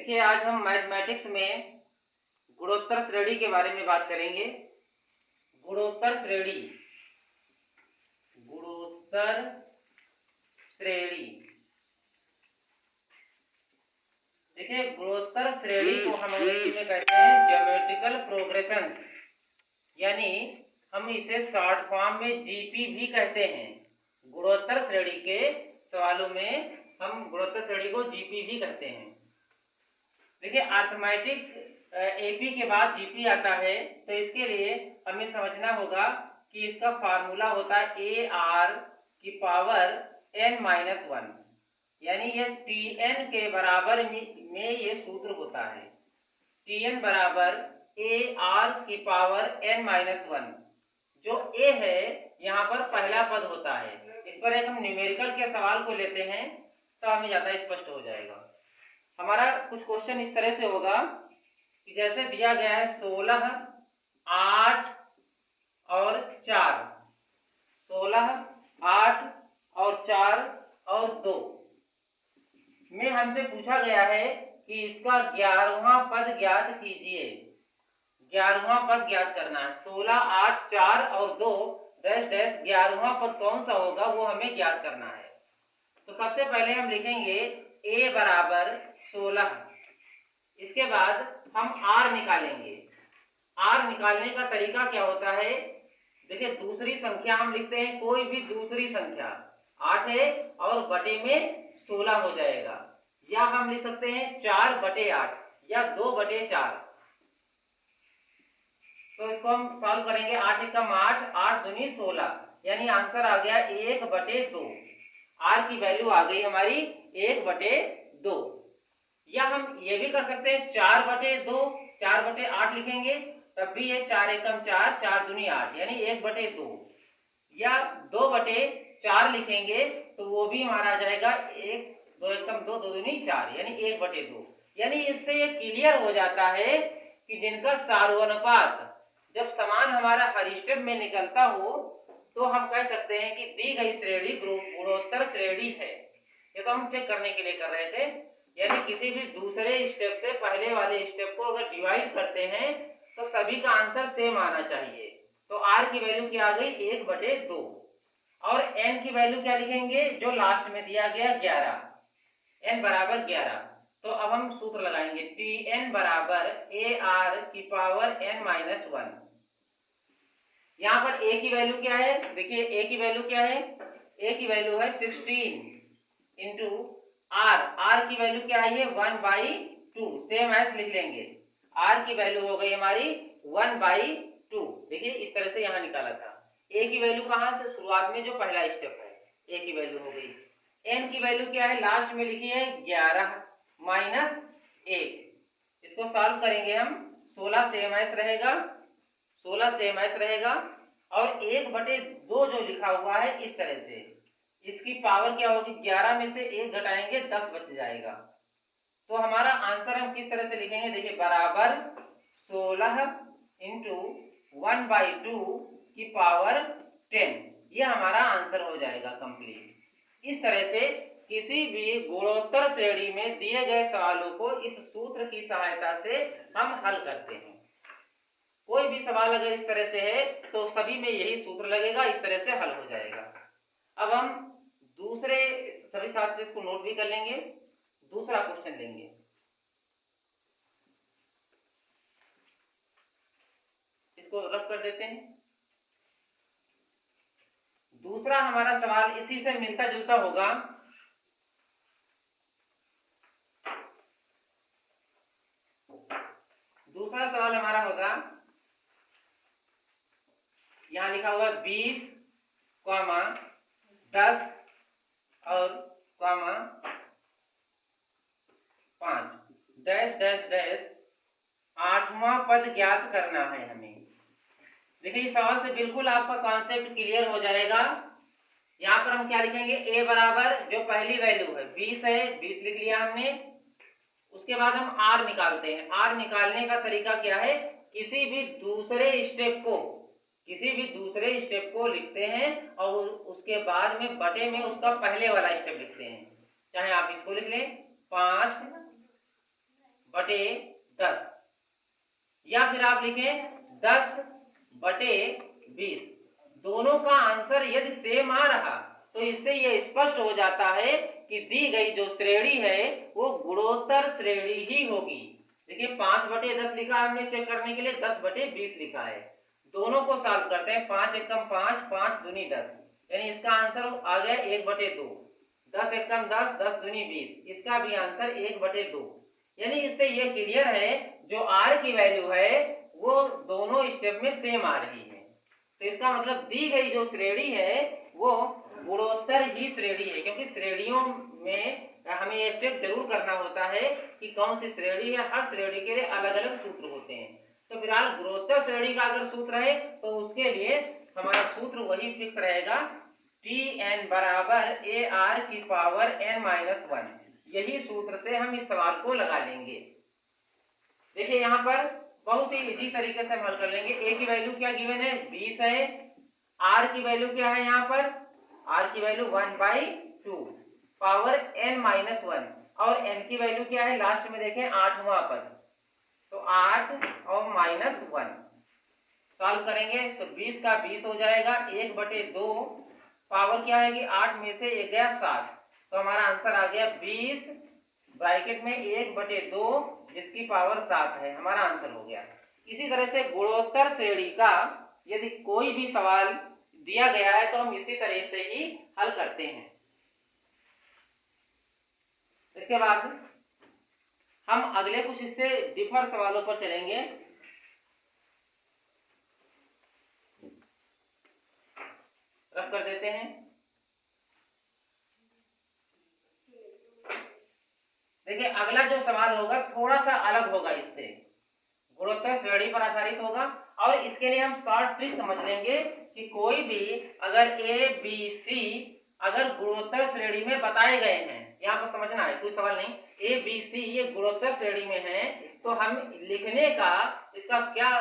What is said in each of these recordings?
देखिए, आज हम मैथमेटिक्स में गुणोत्तर श्रेणी के बारे में बात करेंगे। गुणोत्तर श्रेणी, गुणोत्तर श्रेणी। देखिए, गुणोत्तर श्रेणी को हम अंग्रेजी में कहते हैं ज्योमेट्रिकल प्रोग्रेशन, यानी हम इसे शॉर्ट फॉर्म में जीपी भी कहते हैं। गुणोत्तर श्रेणी के सवालों में हम गुणोत्तर श्रेणी को जीपी भी कहते हैं। देखिए, अर्थमेटिक एपी के बाद जीपी आता है, तो इसके लिए हमें समझना होगा कि इसका फार्मूला होता है ए आर की पावर n-1, यानी ये Tn के बराबर में ये सूत्र होता है। Tn बराबर ए आर की पावर n-1। जो ए है यहाँ पर पहला पद होता है। इस पर एक हम न्यूमेरिकल के सवाल को लेते हैं तो हमें ज़्यादा स्पष्ट हो जाएगा। हमारा कुछ क्वेश्चन इस तरह से होगा कि जैसे दिया गया है 16, 8 और 4, 16, 8 और 4 और 2 में हमसे पूछा गया है कि इसका 11वां पद ज्ञात कीजिए। 11वां पद ज्ञात करना है। 16, 8, 4 और 2 डैश डैश 11वां पद कौन सा होगा वो हमें ज्ञात करना है। तो सबसे पहले हम लिखेंगे a बराबर 16। इसके बाद हम r निकालेंगे। r निकालने का तरीका क्या होता है? देखिए, दूसरी संख्या हम लिखते हैं, कोई भी दूसरी संख्या 8 है और बटे में 16 हो जाएगा, या हम लिख सकते हैं 4/8 या 2/4। तो इसको हम सॉल्व करेंगे। 8 एकम 8, 8 दूनी 16, यानी आंसर आ गया 1/2। r की वैल्यू आ गई हमारी 1/2। या हम ये भी कर सकते हैं 4/2, 4/8 लिखेंगे, तब भी ये 4 एकम 4, 4 दूनी 8, यानी 1/2। या 2/4 लिखेंगे तो वो भी हमारा आ जाएगा 1, 2 एकम 2, 2 दूनी 4, यानी 1/2। यानी इससे ये क्लियर हो जाता है कि जिनका सारोनुपात जब समान हमारा हर स्टेप में निकलता हो तो हम कह सकते हैं कि दी गई श्रेणी गुणोत्तर श्रेणी है। ये तो हम चेक करने के लिए कर रहे थे, यानी किसी भी दूसरे स्टेप से पहले वाले स्टेप को अगर डिवाइड करते हैं तो सभी का आंसर सेम आना चाहिए। तो r की वैल्यू क्या आ गई? 1/2। और n की वैल्यू क्या लिखेंगे? जो लास्ट में दिया गया 11, n बराबर 11। तो अब हम सूत्र लगाएंगे Tn बराबर ए आर की पावर n-1। यहाँ पर a की वैल्यू क्या है? देखिए, a की वैल्यू क्या है? a की वैल्यू है 16 इंटू r की वैल्यू क्या है? 1/2। सेम एज लिख लेंगे। r की वैल्यू हो गई हमारी 1/2। देखिए, इस तरह से यहाँ निकाला था। a की वैल्यू कहाँ से? शुरुआत में जो पहला स्टेप है, a की वैल्यू हो गई। n की वैल्यू क्या है? लास्ट में लिखी है 11 माइनस 1। इसको सॉल्व करेंगे हम। 16 सेम एज रहेगा, 16 सेम एज रहेगा, और 1/2 जो लिखा हुआ है इस तरह से, इसकी पावर क्या होगी? 11 में से 1 घटाएंगे 10 बच जाएगा। तो हमारा आंसर हम किस तरह से लिखेंगे? देखिए, बराबर 16 इंटू 1/2 की पावर 10। ये हमारा आंसर हो जाएगा कंप्लीट। इस तरह से किसी भी गुणोत्तर श्रेणी में दिए गए सवालों को इस सूत्र की सहायता से हम हल करते हैं। कोई भी सवाल अगर इस तरह से है तो सभी में यही सूत्र लगेगा, इस तरह से हल हो जाएगा। अब हम दूसरे, सभी साथ इसको नोट भी कर लेंगे, दूसरा क्वेश्चन लेंगे। इसको रफ कर देते हैं। दूसरा हमारा सवाल इसी से मिलता जुलता होगा। दूसरा सवाल हमारा होगा, यहाँ लिखा हुआ 20, 10 और 5 डैश डैश डैश 8वां पद ज्ञात करना है हमें। देखिए, इस सवाल से बिल्कुल आपका कॉन्सेप्ट क्लियर हो जाएगा। यहाँ पर हम क्या लिखेंगे? a बराबर जो पहली वैल्यू है 20 है, 20 लिख लिया हमने। उसके बाद हम r निकालते हैं। r निकालने का तरीका क्या है? किसी भी दूसरे स्टेप को लिखते हैं और उसके बाद में बटे में उसका पहले वाला स्टेप लिखते हैं। चाहे आप इसको लिख लें 5 बटे 10, या फिर आप लिखें 10 बटे 20। दोनों का आंसर यदि सेम आ रहा तो इससे यह स्पष्ट हो जाता है कि दी गई जो श्रेणी है वो गुणोत्तर श्रेणी ही होगी। देखिए 5 बटे 10 लिखा हमने चेक करने के लिए, 10 बटे 20 लिखा है। दोनों को सॉल्व करते हैं, 5 एकम 5, 5 दूनी 10, यानी इसका आंसर आ गया 1 बटे 2। 10 एकम 10, 10 दूनी 20, इसका भी आंसर 1 बटे 2। यानी इससे ये क्लियर है जो आर की वैल्यू है वो दोनों स्टेप में सेम आ रही है। तो इसका मतलब दी गई जो श्रेणी है वो गुणोत्तर ही श्रेणी है, क्योंकि श्रेणियों में हमें ये चेक जरूर करना होता है कि कौन सी श्रेणी है। हर श्रेणी के लिए अलग अलग सूत्र होते हैं। तो फिलहाल गुणोत्तर श्रेणी का अगर सूत्र है तो उसके लिए हमारा सूत्र वही फिक्स रहेगा, Tn बराबर ए आर की पावर n-1। यही सूत्र से हम इस सवाल को लगा लेंगे। देखिए यहाँ पर बहुत ही इजी तरीके से हम हल कर लेंगे। ए की वैल्यू क्या गिवन है, 20 है। आर की वैल्यू क्या है, यहाँ पर आर की वैल्यू 1/2 पावर n-1, और n की वैल्यू क्या है, लास्ट में देखें 8वां पद, तो 8 और -1 सॉल्व करेंगे तो 20 का 20 हो जाएगा। 1 बटे 2 पावर क्या है कि 8 में से 1 गया 7, तो हमारा आंसर आ गया 20 ब्रैकेट में 1 बटे 2 जिसकी पावर 7 है, हमारा आंसर हो गया। इसी तरह से गुणोत्तर श्रेणी का यदि कोई भी सवाल दिया गया है तो हम इसी तरह से ही हल करते हैं। इसके बाद हम अगले कुछ इससे डिफर सवालों पर चलेंगे। रफ कर देते हैं। देखिए अगला जो सवाल होगा थोड़ा सा अलग होगा, इससे गुणोत्तर श्रेणी पर आधारित होगा, और इसके लिए हम शॉर्ट ट्रिक समझ लेंगे कि कोई भी अगर ए बी सी अगर गुणोत्तर श्रेणी में बताए गए हैं, यहाँ पर समझना है, कोई सवाल नहीं, ए बी सी ये गुणोत्तर श्रेणी में है, तो हम लिखने का इसका क्या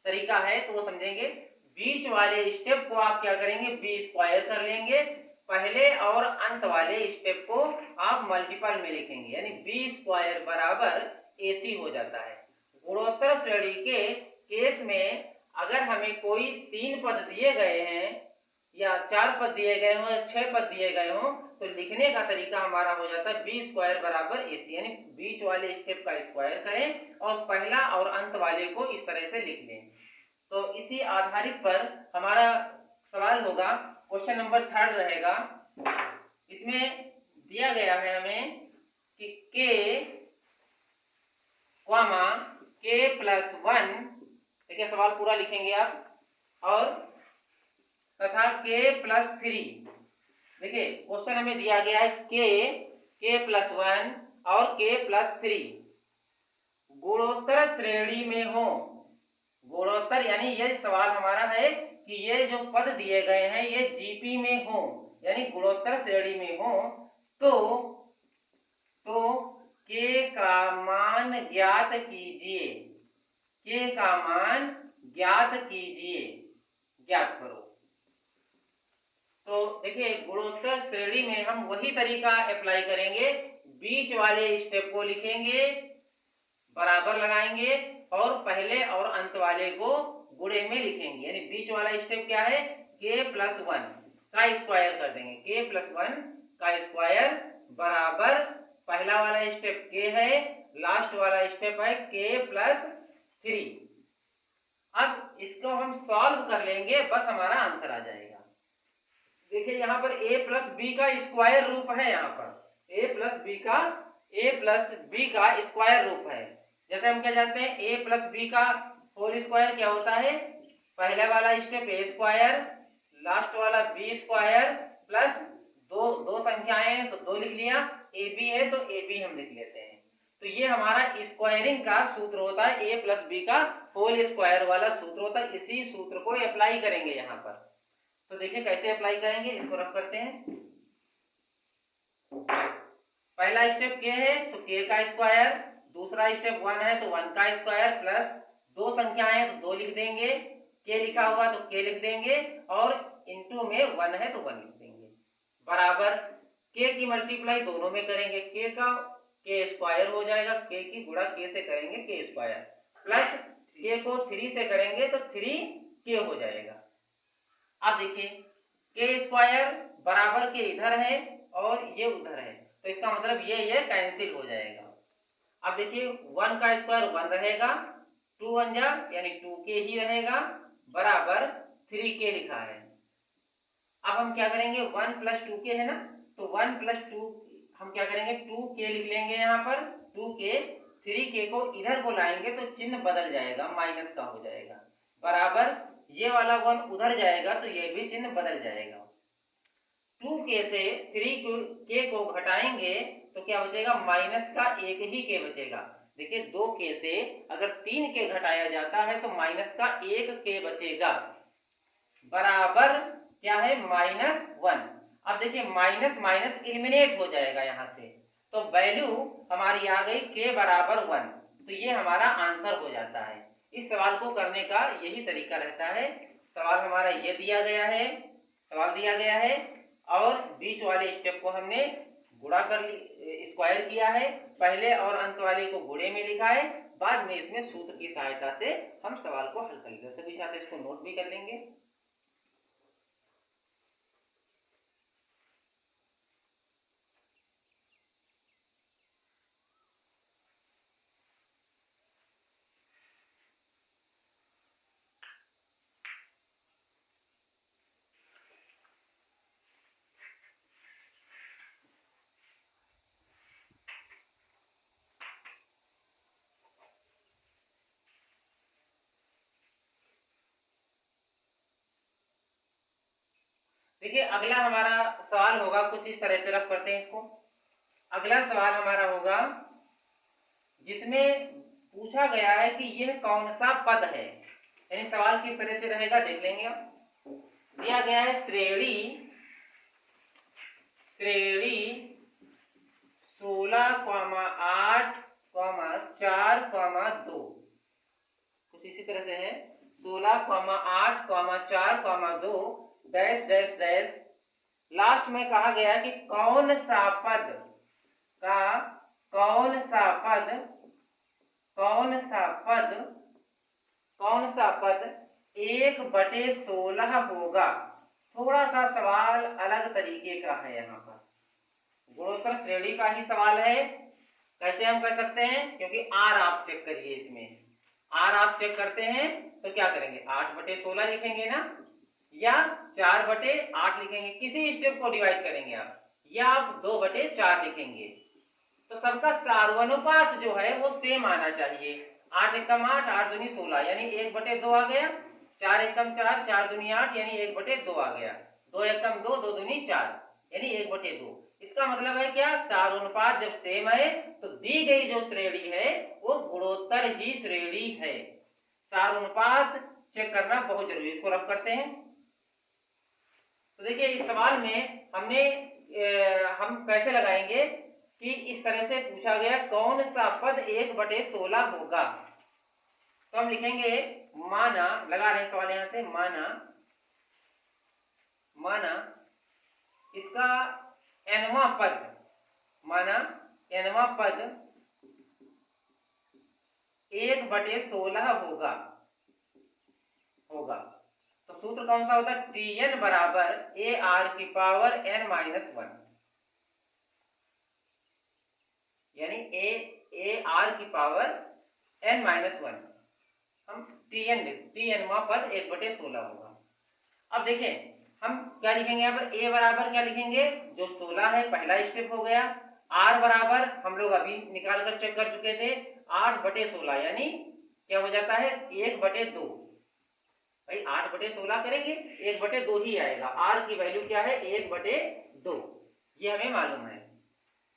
तरीका है तो वो समझेंगे। बीच वाले स्टेप को आप क्या करेंगे, बी स्क्वायर कर लेंगे, पहले और अंत वाले स्टेप को आप मल्टीपल में लिखेंगे, यानी बी स्क्वायर बराबर ए सी हो जाता है। गुणोत्तर श्रेणी के केस में अगर हमें कोई 3 पद दिए गए हैं या 4 पद दिए गए हों या 6 पद दिए गए हों, तो लिखने का तरीका हमारा हो जाता है बी स्क्वायर बराबर ए सी, यानी बीच वाले स्टेप का स्क्वायर करें और पहला और अंत वाले को इस तरह से लिख लें। तो इसी आधारित पर हमारा सवाल होगा, क्वेश्चन नंबर 3 रहेगा। इसमें दिया गया है हमें कि k+1, देखिए सवाल पूरा लिखेंगे आप, और तथा k+3। देखिए क्वेश्चन हमें दिया गया है k+1 और k+3 गुणोत्तर श्रेणी में हो। गुणोत्तर यानी ये सवाल हमारा है कि ये जो पद दिए गए हैं ये जीपी में हो, यानी गुणोत्तर श्रेणी में हो, तो k का मान ज्ञात कीजिए, k का मान ज्ञात कीजिए, ज्ञात करो। तो देखिए गुणोत्तर श्रेणी में हम वही तरीका अप्लाई करेंगे, बीच वाले स्टेप को लिखेंगे, बराबर लगाएंगे और पहले और अंत वाले को गुणे में लिखेंगे, यानी बीच वाला स्टेप क्या है, k+1 का स्क्वायर कर देंगे, k+1 का स्क्वायर बराबर पहला वाला स्टेप k है, लास्ट वाला स्टेप है k+3। अब इसको हम सॉल्व कर लेंगे, बस हमारा आंसर आ जाएगा। देखिए यहाँ पर a प्लस बी का स्क्वायर रूप है, यहाँ पर a प्लस बी का स्क्वायर रूप है। जैसे हम क्या जानते हैं, a प्लस बी का होल स्क्वायर क्या होता है, पहले वाला स्टेप a स्क्वायर, लास्ट वाला b स्क्वायर प्लस दो संख्याएं हैं तो 2 लिख लिया, ए बी है तो ए बी हम लिख लेते हैं। तो ये हमारा स्क्वायरिंग का सूत्र होता है, a प्लस बी का होल स्क्वायर वाला सूत्र होता है। इसी सूत्र को अप्लाई करेंगे यहाँ पर। तो देखिए कैसे अप्लाई करेंगे, इसको रफ करते हैं। पहला स्टेप k है तो k का स्क्वायर, दूसरा स्टेप 1 है तो 1 का स्क्वायर प्लस 2 संख्याएं हैं तो 2 लिख देंगे, k लिखा हुआ तो k लिख देंगे और इनटू में 1 है तो 1 लिख देंगे, बराबर k की मल्टीप्लाई दोनों में करेंगे, के स्क्वायर हो जाएगा, के की गुणा के से करेंगे के स्क्वायर, प्लस के को 3 से करेंगे तो 3k हो जाएगा। अब देखिए के स्क्वायर बराबर के इधर है और ये उधर है, तो इसका मतलब ये कैंसिल हो जाएगा। अब देखिए 1 का स्क्वायर 1 रहेगा, 2 1 जा यानी 2k ही रहेगा, बराबर 3k लिखा है। अब हम क्या करेंगे, 1 प्लस 2k है ना, तो 1 प्लस 2 हम क्या करेंगे 2k लिख लेंगे यहाँ पर, 2k 3k को इधर को लाएंगे तो चिन्ह बदल जाएगा, माइनस का हो जाएगा, बराबर ये वाला 1 उधर जाएगा तो ये भी चिन्ह बदल जाएगा। 2k से 3k को घटाएंगे तो क्या बचेगा, माइनस का एक ही k बचेगा। देखिए 2k से अगर 3k घटाया जाता है तो माइनस का 1k बचेगा, बराबर क्या है -1। अब देखिए माइनस माइनस एलिमिनेट हो जाएगा यहाँ से, तो वैल्यू हमारी आ गई k बराबर 1। तो ये हमारा आंसर हो जाता है। इस सवाल को करने का यही तरीका रहता है। सवाल हमारा ये दिया गया है, सवाल दिया गया है और बीच वाले स्टेप को हमने गुणा कर स्क्वायर किया है, पहले और अंत वाले को गुणे में लिखा है, बाद में इसमें सूत्र की सहायता से हम सवाल को हल करेंगे। सभी साथ इसको नोट भी कर लेंगे। देखिए अगला हमारा सवाल होगा कुछ इस तरह से, रफ करते हैं इसको। अगला सवाल हमारा होगा जिसमें पूछा गया है कि यह कौन सा पद है, यानी सवाल किस तरह से रहेगा देख लेंगे हम। दिया गया है श्रेणी 16, 8, 4, 2, कुछ इसी तरह से है। 16, 8, 4, 2 डैश डैश डैश, लास्ट में कहा गया कि कौन सा पद का कौन सा पद 1/16 होगा। थोड़ा सा सवाल अलग तरीके का है, यहाँ पर गुणोत्तर श्रेणी का ही सवाल है। कैसे हम कर सकते हैं, क्योंकि आर आप चेक करिए, इसमें आर आप चेक करते हैं तो क्या करेंगे 8/16 लिखेंगे ना, या 4/8 लिखेंगे, किसी स्टेप को डिवाइड करेंगे आप, या आप 2/4 लिखेंगे। तो सबका सार्वनुपात जो है वो सेम आना चाहिए। 8 एकम 8, 8 दूनी 16 यानी 1/2 आ गया, 4 एकम 4, 4 दूनी 8 यानी 1/2 आ गया, 2 एकम 2, 2 दूनी 4 यानी 1/2। इसका मतलब है क्या, सार्वनुपात जब सेम है तो दी गई जो श्रेणी है वो गुणोत्तर ही श्रेणी है। सार्वनुपात चेक करना बहुत जरूरी है। इसको रफ करते हैं। तो देखिए इस सवाल में हमने हम कैसे लगाएंगे कि इस तरह से पूछा गया कौन सा पद 1/16 होगा, तो हम लिखेंगे माना, लगा रहे हैं सवाल यहां से, माना इसका nवां पद, माना nवां पद 1/16 होगा। तो सूत्र कौन सा होता है, Tn बराबर AR⁻n-1, यानी AR⁻n-1 हम Tnवां पद 1/16 होगा। अब देखें हम क्या लिखेंगे यहाँ पर, A बराबर क्या लिखेंगे, जो 16 है पहला स्टेप हो गया। R बराबर हम लोग अभी निकाल कर चेक कर चुके थे, 8/16 यानी क्या हो जाता है 1/2। भाई 8/16 करेंगे 1/2 ही आएगा। R की वैल्यू क्या है 1/2, ये हमें मालूम है।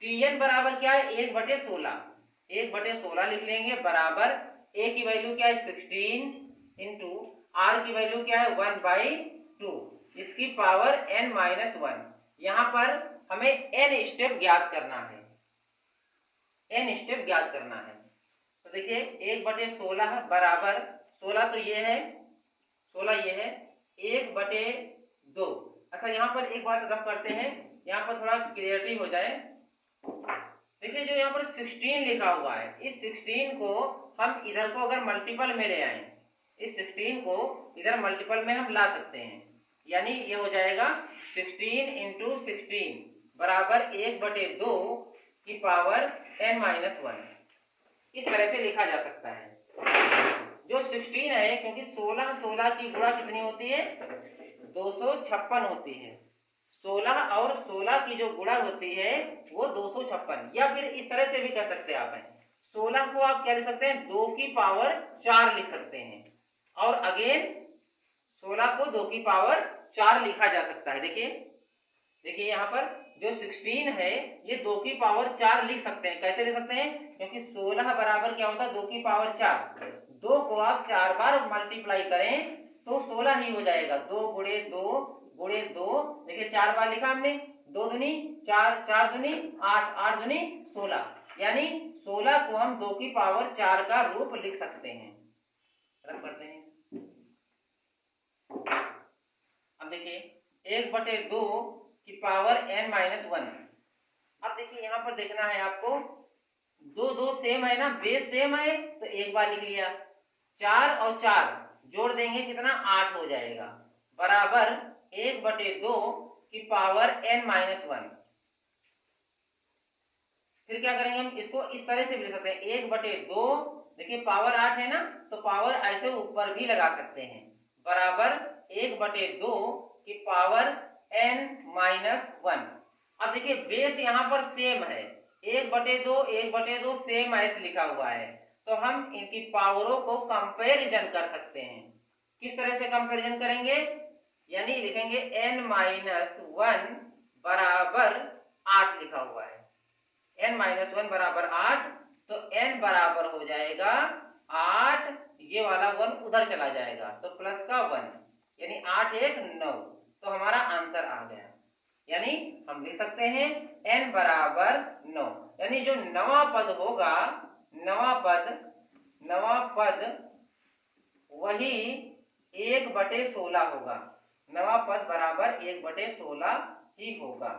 Tn बराबर क्या है 1/16, 1/16 लिख लेंगे, बराबर A की वैल्यू क्या है 16 इंटू R की वैल्यू क्या है 1/2, इसकी पावर n-1। यहाँ पर हमें n स्टेप ज्ञात करना है, तो देखिए 1/16 बराबर 16 तो ये है, 16 ये है 1/2। अच्छा यहाँ पर एक बात रफ करते हैं, यहाँ पर थोड़ा क्लियरिटी हो जाए। देखिए देखिए जो यहाँ पर 16 लिखा हुआ है, इस 16 को हम इधर को अगर मल्टीपल में ले आए, इस 16 को इधर मल्टीपल में हम ला सकते हैं, यानी ये हो जाएगा 16 इंटू 16 बराबर 1/2 की पावर n-1। इस तरह से लिखा जा सकता है। जो 16 है, क्योंकि 16 की गुणा कितनी होती है, 256 होती है। 16 और 16 की जो गुणा होती है वो 256, या फिर इस तरह से भी कर सकते हैं आप। 16 को आप क्या लिख सकते हैं, 2 की पावर 4 लिख सकते हैं, और अगेन 16 को 2 की पावर 4 लिखा जा सकता है। देखिए यहाँ पर जो 16 है ये 2 की पावर 4 लिख सकते हैं। कैसे लिख सकते हैं, क्योंकि 16 बराबर क्या होता है, 2 की पावर 4। 2 को आप 4 बार मल्टीप्लाई करें तो 16 ही हो जाएगा। 2 गुणे 2 गुणे 2, देखिए 4 बार लिखा हमने, 2 दूनी 4, 4 दूनी 8, 8 दूनी 16, यानी 16 को हम 2 की पावर 4 का रूप लिख सकते हैं। रख करते हैं। अब देखिए 1/2 की पावर n-1। अब देखिए यहाँ पर देखना है आपको, 2 सेम है ना, बेस सेम है तो एक बार लिख लिया। 4 और 4 जोड़ देंगे कितना, 8 हो जाएगा, बराबर 1/2 की पावर n-1। फिर क्या करेंगे हम, इसको इस तरह से भी लिख सकते हैं, 1/2, देखिए पावर 8 है ना, तो पावर ऐसे ऊपर भी लगा सकते हैं, बराबर 1/2 की पावर n-1। अब देखिए बेस यहाँ पर सेम है, 1/2 सेम ऐसे लिखा हुआ है, तो हम इनकी पावरों को कंपैरिजन कर सकते हैं। किस तरह से कंपैरिजन करेंगे, यानी लिखेंगे n-1 बराबर 8 लिखा हुआ है, n-1 बराबर 8, तो n बराबर हो जाएगा 8, ये वाला 1 उधर चला जाएगा तो प्लस का 1, यानी 8 1 9, तो हमारा आंसर आ गया। यानी हम लिख सकते हैं n बराबर 9, यानी जो नवा पद होगा, नवा पद वही 1/16 होगा। नवा पद बराबर 1/16 ही होगा।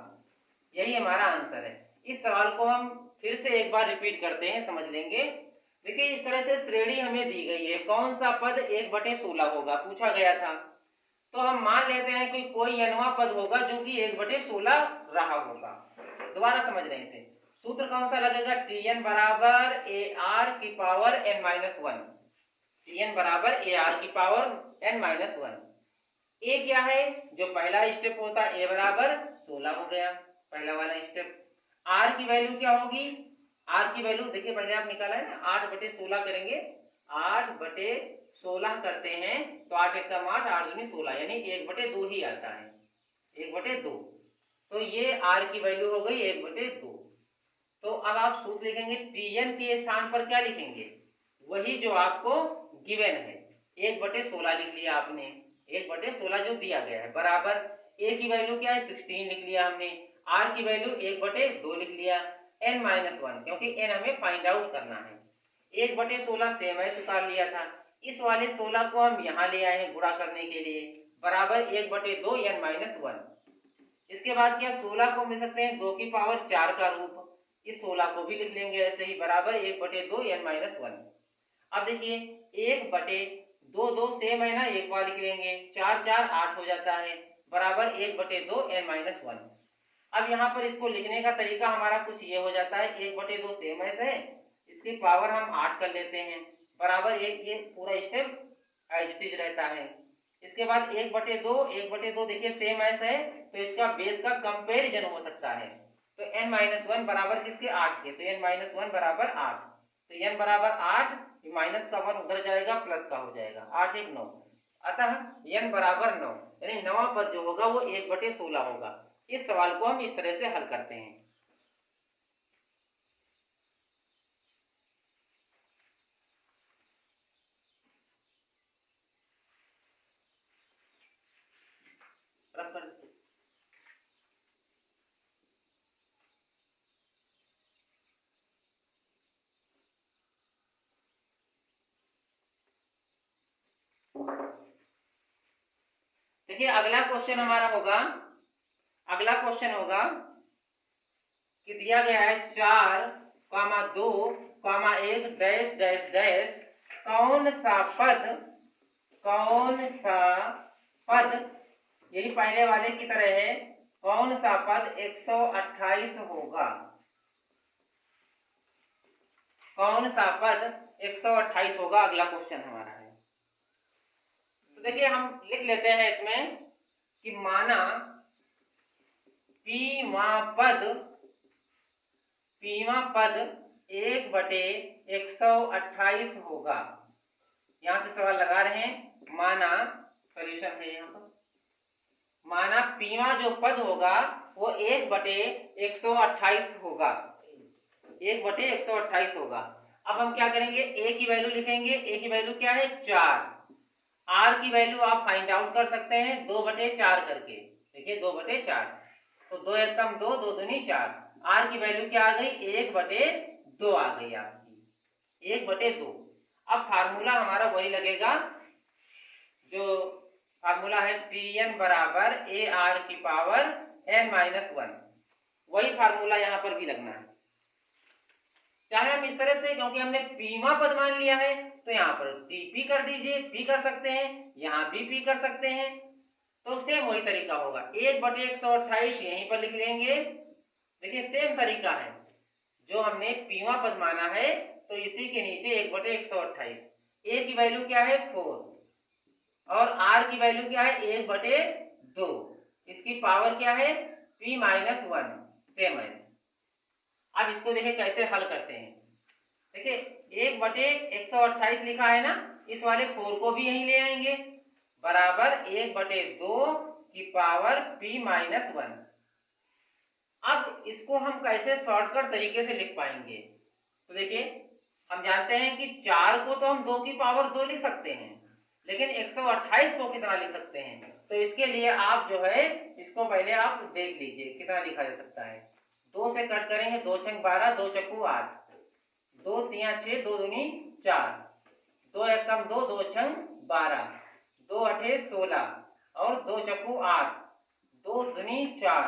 यही हमारा आंसर है। इस सवाल को हम फिर से एक बार रिपीट करते हैं, समझ लेंगे। देखिए इस तरह से श्रेणी हमें दी गई है, कौन सा पद 1/16 होगा पूछा गया था, तो हम मान लेते हैं कि कोई nवां पद होगा जो कि 1/16 रहा होगा। दोबारा समझ रहे थे, सूत्र कौन सा लगेगा, Tn बराबर AR की पावर n-1, Tn बराबर AR की पावर n-1। ए क्या है, जो पहला स्टेप होता है, ए बराबर 16 हो गया, पहला वाला स्टेप। आर की वैल्यू क्या होगी, आर की वैल्यू देखिए पहले आप निकाला है ना, 8/16 करेंगे, 8/16 करते हैं तो 8 1 8, 8 दूनी 16, यानी 1/2 ही आता है, 1/2। तो ये आर की वैल्यू हो गई 1/2। तो अब आप सूत्र लिखेंगे, Tn के स्थान पर क्या लिखेंगे, वही जो आपको गिवन है, 1/16 लिख लिया आपने, 1/16 जो दिया गया है, बराबर ए की वैल्यू क्या है, 16 लिख लिया हमने, आर की वैल्यू 1/2 लिख लिया, n-1 क्योंकि n हमें फाइंड आउट करना है। 1/16 सेम है उतार लिया था, इस वाले 16 को हम यहाँ ले आए हैं गुणा करने के लिए, बराबर 1/2 n-1। इसके बाद क्या, 16 को मिल सकते हैं 2 की पावर 4 का रूप, इस 16 को भी लिख लेंगे ऐसे ही, बराबर 1/2 n-1। अब देखिए 1/2 2 सेम है ना, एक बार लिख लेंगे, 4 4 8 हो जाता है, बराबर 1/2 n-1। अब यहाँ पर इसको लिखने का तरीका हमारा कुछ ये हो जाता है, 1/2 सेम है, इसकी पावर हम 8 कर लेते हैं, बराबर ये पूरा स्टेप एज इट इज रहता है। इसके बाद 1/2 देखिए सेम ऐसा है, तो इसका बेस का कंपैरिजन हो सकता है, तो n-1 बराबर किसके, 8 के, तो n-1 बराबर 8, तो n बराबर 8, माइनस का 1 उधर जाएगा, प्लस का हो जाएगा, 8 1 9, अतः n बराबर 9, यानी नवा पद जो होगा वो 1/16 होगा। इस सवाल को हम इस तरह से हल करते हैं। देखिए अगला क्वेश्चन हमारा होगा, अगला क्वेश्चन होगा कि दिया गया है 4 comma 2 comma 1 dash dash dash कौन सा पद, यही पहले वाले की तरह है, कौन सा पद 128 होगा, कौन सा पद 128 होगा, अगला क्वेश्चन हमारा है। तो देखिए हम लिख लेते हैं इसमें कि माना पीवां पद 1/128 होगा। यहां से सवाल लगा रहे हैं, माना सॉल्यूशन है यहाँ पर, माना पीवां जो पद होगा वो 1/128 होगा, 1/128 होगा। अब हम क्या करेंगे, ए की वैल्यू लिखेंगे, ए की वैल्यू क्या है 4, आर की वैल्यू आप फाइंड आउट कर सकते हैं 2/4 करके, देखिए 2/4, तो 2 एकम 2, 2 दूनी 4, आर की वैल्यू क्या आ गई 1/2 आ गई आपकी, 1/2। अब फार्मूला हमारा वही लगेगा, जो फार्मूला है Pn बराबर AR की पावर n-1, वही फार्मूला यहाँ पर भी लगना है। चाहे हम इस तरह से, क्योंकि हमने पीवा पद मान लिया है तो यहाँ पर P कर दीजिए, P कर सकते हैं, यहाँ भी P कर सकते हैं, तो सेम वही तरीका होगा, 1/128 यहीं पर लिख लेंगे। देखिए सेम तरीका है, जो हमने पीवा पद माना है तो इसी के नीचे 1/128, ए की वैल्यू क्या है 4 और आर की वैल्यू क्या है 1/2, इसकी पावर क्या है P-1, सेम है। अब इसको देखिए कैसे हल करते हैं, देखिए 1/128 लिखा है ना, इस वाले 4 को भी यहीं ले आएंगे, बराबर 1/2 की पावर P-1। अब इसको हम कैसे शॉर्टकट तरीके से लिख पाएंगे, तो देखिए हम जानते हैं कि 4 को तो हम 2 की पावर 2 लिख सकते हैं, लेकिन 128 को कितना लिख सकते हैं, तो इसके लिए आप जो है इसको पहले आप देख लीजिए कितना लिखा जा सकता है। 2 से कट करेंगे, 2 छंग 12, 2 चक्कू 8, 2 तिया 6, 2 दूनी 4, 2 एकम 2, 2 छंग 12, 2 अठे 16 और 2 चक्कू 8, 2 दूनी 4,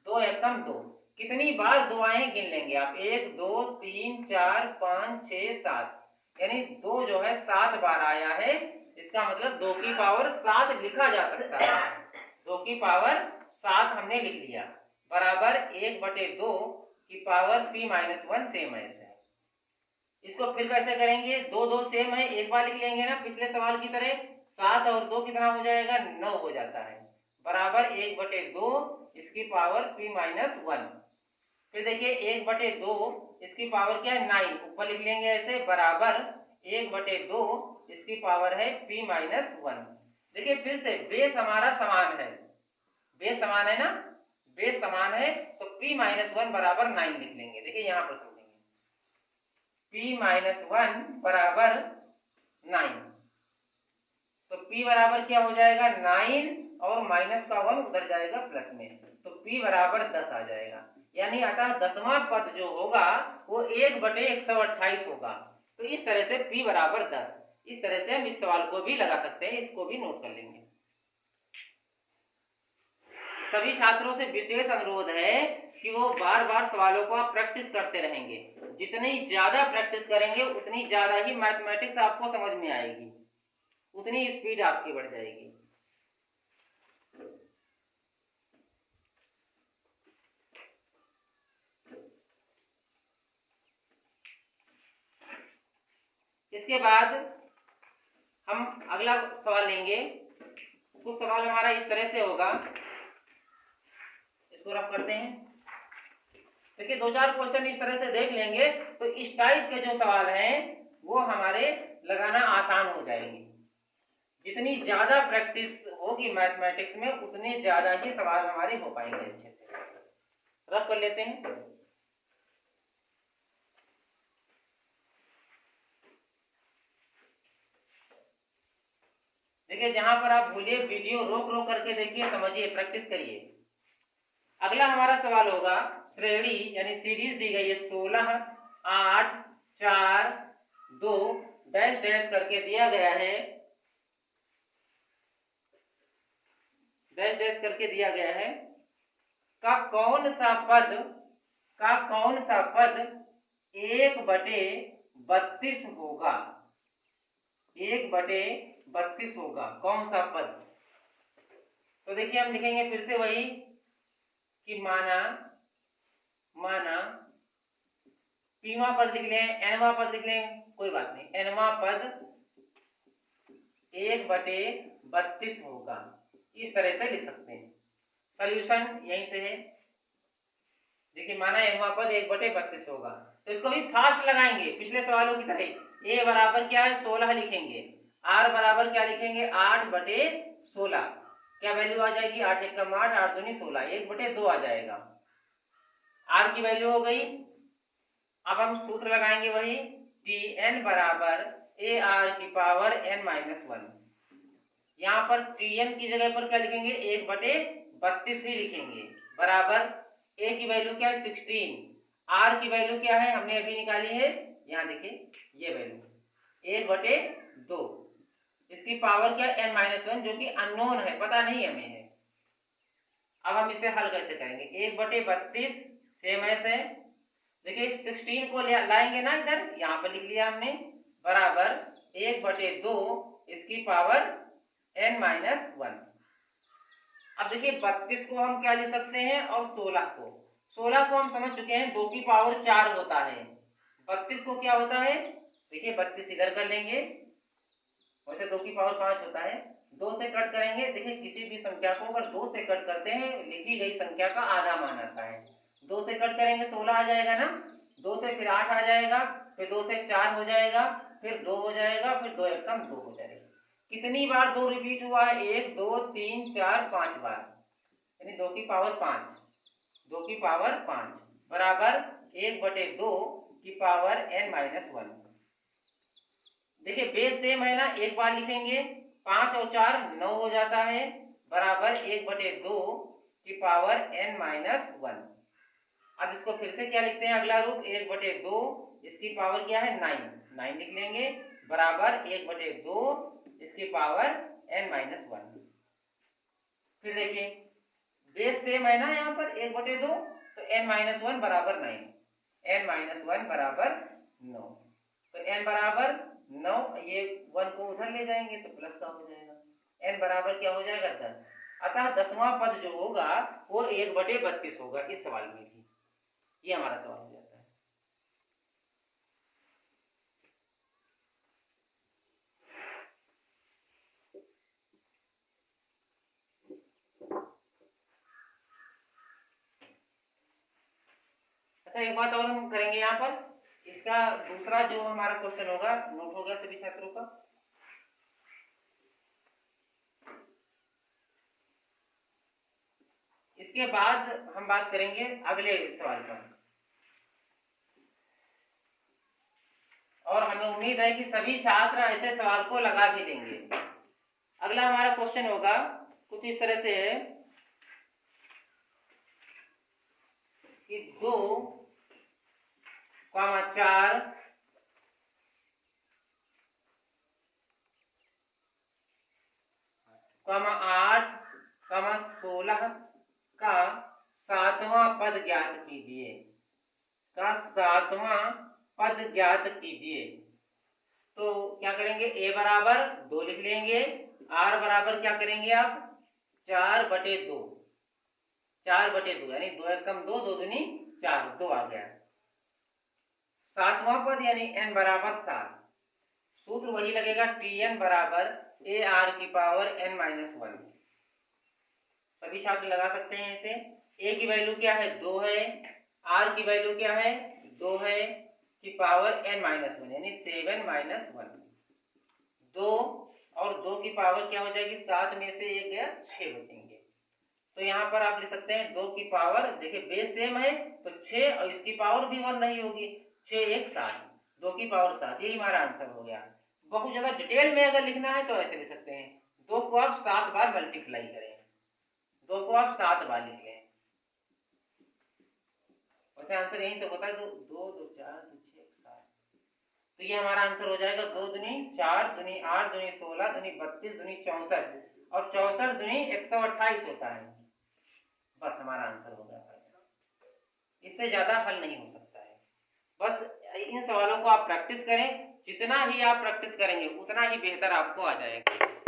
2 एकम 2, कितनी बार 2 आए गिन लेंगे आप, 1 2 3 4 5 6 7, यानी 2 जो है 7 बार आया है, इसका मतलब 2 की पावर 7 लिखा जा सकता है, 2 की पावर 7 हमने लिख लिया, बराबर 1/2 की पावर P-1 सेम है। इसको फिर कैसे करेंगे, 2 2 सेम है, एक बार लिख लेंगे ना पिछले सवाल की तरह, 7 और 2 कितना हो जाएगा 9 हो जाता है, बराबर 1/2 इसकी पावर P-1। फिर देखिए 1/2 इसकी पावर क्या है 9, ऊपर लिख लेंगे ऐसे, बराबर 1/2 इसकी पावर है P-1। देखिए फिर से बेस हमारा समान है, बेस समान है ना, बेस समान है तो P-1 बराबर 9 लिख लेंगे। देखिए यहाँ पर समझेंगे, P-1 बराबर 9, तो P बराबर क्या हो जाएगा 9 और माइनस का 1 उधर जाएगा प्लस में, तो P बराबर 10 आ जाएगा, यानी अतः 10वां पद जो होगा वो 1/128 होगा। तो इस तरह से P बराबर 10, इस तरह से हम इस सवाल को भी लगा सकते हैं, इसको भी नोट कर लेंगे। सभी छात्रों से विशेष अनुरोध है कि वो बार बार सवालों को आप प्रैक्टिस करते रहेंगे, जितनी ज्यादा प्रैक्टिस करेंगे उतनी ज्यादा ही मैथमेटिक्स आपको समझ में आएगी, उतनी स्पीड आपकी बढ़ जाएगी। इसके बाद हम अगला सवाल लेंगे, कुछ सवाल हमारा इस तरह से होगा, इसको रफ करते हैं। देखिए 2-4 क्वेश्चन इस तरह से देख लेंगे तो इस टाइप के जो सवाल हैं वो हमारे लगाना आसान हो जाएंगे। जितनी ज्यादा प्रैक्टिस होगी मैथमेटिक्स में उतने ज्यादा ही सवाल हमारे हो पाएंगे अच्छे से। रफ कर लेते हैं। देखिए जहां पर आप भूलिए वीडियो रोक रोक करके देखिए, समझिए, प्रैक्टिस करिए। अगला हमारा सवाल होगा, श्रेणी यानी सीरीज दी गई है 16 8 4 2 डैश डैश करके दिया गया है, डैश डैश करके दिया गया है, का कौन सा पद 1/32 होगा, 1/32 होगा कौन सा पद। तो देखिए हम लिखेंगे फिर से वही कि माना पीवा पद लिख लें, एनवा पद लिख लें, कोई बात नहीं, एनवा पद 1/32 होगा, इस तरह से लिख सकते हैं। सॉल्यूशन यहीं से है। देखिए माना एनवा पद 1/32 होगा, तो इसको भी फास्ट लगाएंगे पिछले सवालों की तरह। ए बराबर क्या है 16 लिखेंगे, आर बराबर क्या लिखेंगे 8/16, क्या वैल्यू आ जाएगी 8 एकम 8, 8 दूनी 16, 1/2 आ जाएगा। आर की वैल्यू हो गई। अब हम सूत्र लगाएंगे वही, टी एन बराबर ए आर की पावर n माइनस 1। यहाँ पर टी एन की जगह पर क्या लिखेंगे 1/32 ही लिखेंगे, बराबर ए की वैल्यू क्या है 16, आर की वैल्यू क्या है हमने अभी निकाली है, यहाँ देखिए ये वैल्यू 1/2, इसकी पावर क्या n माइनस 1 जो कि अननोन है, पता नहीं हमें है। अब हम इसे हल कैसे करेंगे, 1/32 सेम ऐसे देखिए 16 को लाएंगे ना इधर, यहाँ पर लिख लिया हमने, बराबर 1/2 इसकी पावर n माइनस 1। अब देखिए 32 को हम क्या लिख सकते हैं और 16 को हम समझ चुके हैं 2 की पावर 4 होता है, 32 को क्या होता है, देखिए 32 इधर कर लेंगे, वैसे 2 की पावर 5 होता है, 2 से कट करेंगे, देखिए किसी भी संख्या को अगर 2 से कट करते हैं लिखी गई संख्या का आधा मान आता है, 2 से कट करेंगे 16 आ जाएगा ना, 2 से फिर 8 आ जाएगा, फिर 2 से 4 हो जाएगा, फिर 2 हो जाएगा, फिर 2 एकम 2 हो जाएगा। कितनी बार 2 रिपीट हुआ है, 1 2 3 4 5 बार, यानी 2 की पावर 5, 2 की पावर 5 बराबर 1/2 की पावर n माइनस 1। देखिए बेस सेम है ना, एक बार लिखेंगे, 5 और 4 9 हो जाता है, बराबर 1/2 की पावर n माइनस 1। अब इसको फिर से क्या लिखते हैं अगला रूप, 1/2 इसकी पावर क्या है 9 लिख लेंगे, बराबर 1/2 इसकी पावर n माइनस 1। फिर देखिए बेस सेम है ना यहाँ पर 1/2, तो n माइनस 1 बराबर 9, n माइनस 1 बराबर 9, तो n बराबर 9, ये 1 को उधर ले जाएंगे तो प्लस का हो जाएगा, n बराबर क्या हो जाएगा 10। अतः 10वां पद जो होगा वो 1/32 होगा इस सवाल में भी, ये हमारा सवाल हो जाता है। अच्छा एक बात और हम करेंगे यहाँ पर, इसका दूसरा जो हमारा क्वेश्चन होगा नोट हो गया सभी छात्रों का। इसके बाद हम बात करेंगे अगले सवाल पर, और हमें उम्मीद है कि सभी छात्र ऐसे सवाल को लगा भी देंगे। अगला हमारा क्वेश्चन होगा कुछ इस तरह से है कि 2, 4, 8, 16 का 7वां पद ज्ञात कीजिए, का 7वां पद ज्ञात कीजिए। तो क्या करेंगे, ए बराबर 2 लिख लेंगे, आर बराबर क्या करेंगे आप 4/2, 4/2 यानी 2 एकम 2, 2 दूनी 4, 2 आ गया। 7वां पद यानी n बराबर 7, सूत्र वही लगेगा Tn बराबर ए आर की पावर n माइनस 1। सभी छात्र लगा सकते हैं इसे। ए की वैल्यू क्या है 2 है, आर की वैल्यू क्या है 2 है, की पावर n माइनस 1 यानी 7 माइनस 1, 2 और 2 की पावर क्या हो जाएगी 7 में से 1 गया 6 बचेंगे। तो यहाँ पर आप लिख सकते हैं 2 की पावर, देखिए बेस सेम है तो 6 और इसकी पावर भी 1 नहीं होगी, 6 1 7, 2 की पावर 7, यही हमारा आंसर हो गया। बहुत ज्यादा डिटेल में अगर लिखना है तो ऐसे लिख सकते हैं, 2 को आप 7 बार मल्टीप्लाई करें, 2 को आप 7 बार लिख लें, वैसे आंसर यही तो होता है, 2 2 2 4 2 6 7, तो ये हमारा आंसर हो जाएगा 2 दूनी 4 दूनी 8 दूनी 16 दूनी 32 दूनी 64 और 64 दूनी 128 होता है, बस हमारा आंसर हो जाता है। इससे ज्यादा हल नहीं हो सकता है, बस इन सवालों को आप प्रैक्टिस करें। जितना ही आप प्रैक्टिस करेंगे उतना ही बेहतर आपको आ जाएगा।